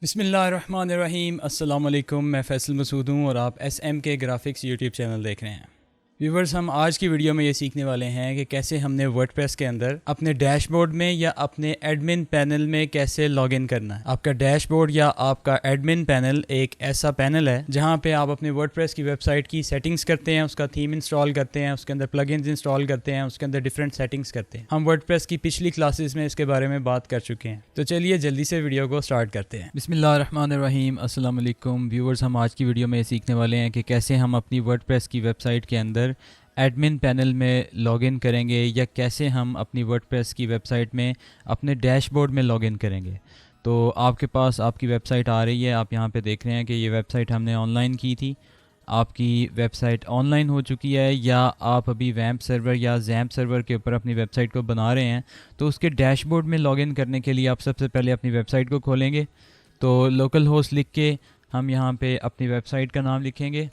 बिस्मिल्लाहिर्रहमानिर्रहीम अस्सलाम वालेकुम। मैं फ़ैसल मसूद हूँ और आप SMK ग्राफिक्स यूट्यूब चैनल देख रहे हैं। व्यूवर्स, हम आज की वीडियो में ये सीखने वाले हैं कि कैसे हमने वर्डप्रेस के अंदर अपने डैशबोर्ड में या अपने एडमिन पैनल में कैसे लॉगिन करना है। आपका डैशबोर्ड या आपका एडमिन पैनल एक ऐसा पैनल है जहाँ पे आप अपने वर्डप्रेस की वेबसाइट की सेटिंग्स करते हैं, उसका थीम इंस्टॉल करते हैं, उसके अंदर प्लगइन्स इंस्टॉल करते हैं, उसके अंदर डिफरेंट सेटिंग्स करते हैं। हम वर्डप्रेस की पिछली क्लासेस में इसके बारे में बात कर चुके हैं, तो चलिए जल्दी से वीडियो को स्टार्ट करते हैं। बिस्मिल्लाहिर्रहमानिर्रहीम अस्सलाम वालेकुम व्यूवर्स, हम आज की वीडियो में सीखने वाले हैं कि कैसे हम अपनी वर्डप्रेस की वेबसाइट के अंदर एडमिन पैनल में लॉगिन करेंगे या कैसे हम अपनी वर्डप्रेस की वेबसाइट में अपने डैशबोर्ड में लॉगिन करेंगे। तो आपके पास आपकी वेबसाइट आ रही है, आप यहाँ पे देख रहे हैं कि ये वेबसाइट हमने ऑनलाइन की थी। आपकी वेबसाइट ऑनलाइन हो चुकी है या आप अभी वैम्प सर्वर या जैम्प सर्वर के ऊपर अपनी वेबसाइट को बना रहे हैं, तो उसके डैशबोर्ड में लॉगिन करने के लिए आप सबसे पहले अपनी वेबसाइट को खोलेंगे। तो लोकल होस्ट लिख के हम यहाँ पे अपनी वेबसाइट का नाम लिखेंगे।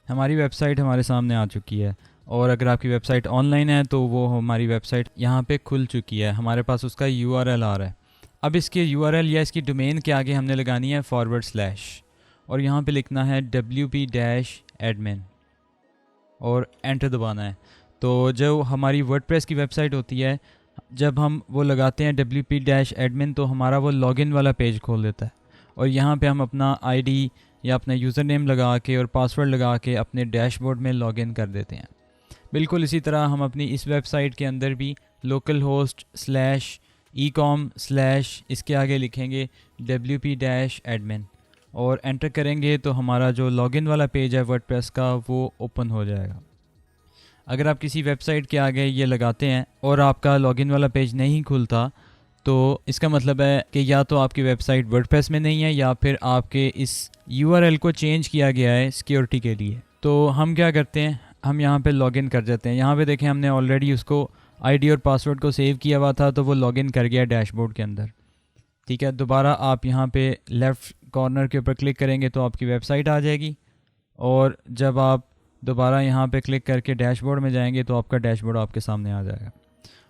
हमारी वेबसाइट हमारे सामने आ चुकी है और अगर आपकी वेबसाइट ऑनलाइन है तो वो हमारी वेबसाइट यहाँ पे खुल चुकी है, हमारे पास उसका URL आ रहा है। अब इसके URL या इसकी डोमेन के आगे हमने लगानी है /, और यहाँ पे लिखना है wp-admin और एंटर दबाना है। तो जो हमारी वर्डप्रेस की वेबसाइट होती है, जब हम वो लगाते हैं wp-admin तो हमारा वो लॉगिन वाला पेज खोल देता है और यहाँ पे हम अपना ID या अपना यूज़र नेम लगा के और पासवर्ड लगा के अपने डैशबोर्ड में लॉगिन कर देते हैं। बिल्कुल इसी तरह हम अपनी इस वेबसाइट के अंदर भी लोकल होस्ट /ecom/ इसके आगे लिखेंगे wp-admin और एंटर करेंगे तो हमारा जो लॉगिन वाला पेज है वर्डप्रेस का वो ओपन हो जाएगा। अगर आप किसी वेबसाइट के आगे ये लगाते हैं और आपका लॉगिन वाला पेज नहीं खुलता तो इसका मतलब है कि या तो आपकी वेबसाइट वर्डप्रेस में नहीं है या फिर आपके इस URL को चेंज किया गया है सिक्योरिटी के लिए। तो हम क्या करते हैं, हम यहाँ पे लॉगिन कर जाते हैं। यहाँ पे देखें हमने ऑलरेडी उसको ID और पासवर्ड को सेव किया हुआ था, तो वो लॉगिन कर गया डैशबोर्ड के अंदर। ठीक है, दोबारा आप यहाँ पे लेफ़्ट कॉर्नर के ऊपर क्लिक करेंगे तो आपकी वेबसाइट आ जाएगी और जब आप दोबारा यहाँ पे क्लिक करके डैशबोर्ड में जाएंगे तो आपका डैशबोर्ड आपके सामने आ जाएगा।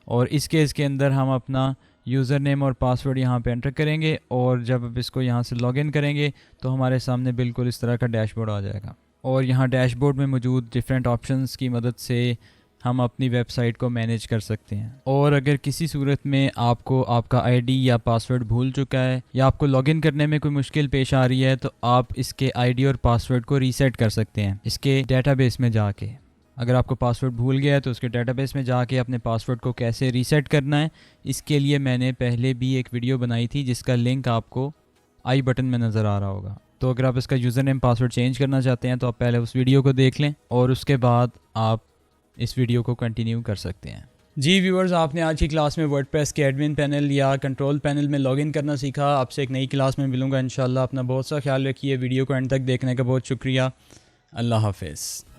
और इस केस के अंदर हम अपना यूज़र नेम और पासवर्ड यहाँ पे एंटर करेंगे और जब आप इसको यहाँ से लॉगिन करेंगे तो हमारे सामने बिल्कुल इस तरह का डैशबोर्ड आ जाएगा। और यहाँ डैशबोर्ड में मौजूद डिफरेंट ऑप्शंस की मदद से हम अपनी वेबसाइट को मैनेज कर सकते हैं। और अगर किसी सूरत में आपको आपका ID या पासवर्ड भूल चुका है या आपको लॉगिन करने में कोई मुश्किल पेश आ रही है तो आप इसके ID और पासवर्ड को रीसेट कर सकते हैं इसके डेटाबेस में जाके। अगर आपको पासवर्ड भूल गया है तो उसके डेटाबेस में जाके अपने पासवर्ड को कैसे रीसेट करना है, इसके लिए मैंने पहले भी एक वीडियो बनाई थी जिसका लिंक आपको आई बटन में नज़र आ रहा होगा। तो अगर आप इसका यूज़र नेम पासवर्ड चेंज करना चाहते हैं तो आप पहले उस वीडियो को देख लें और उसके बाद आप इस वीडियो को कंटिन्यू कर सकते हैं। जी व्यूअर्स, आपने आज की क्लास में वर्डप्रेस के एडमिन पैनल या कंट्रोल पैनल में लॉगिन करना सीखा। आपसे एक नई क्लास में मिलूँगा इंशाल्लाह। अपना बहुत सा ख्याल रखिए। वीडियो को एंड तक देखने का बहुत शुक्रिया। अल्लाह हाफिज़।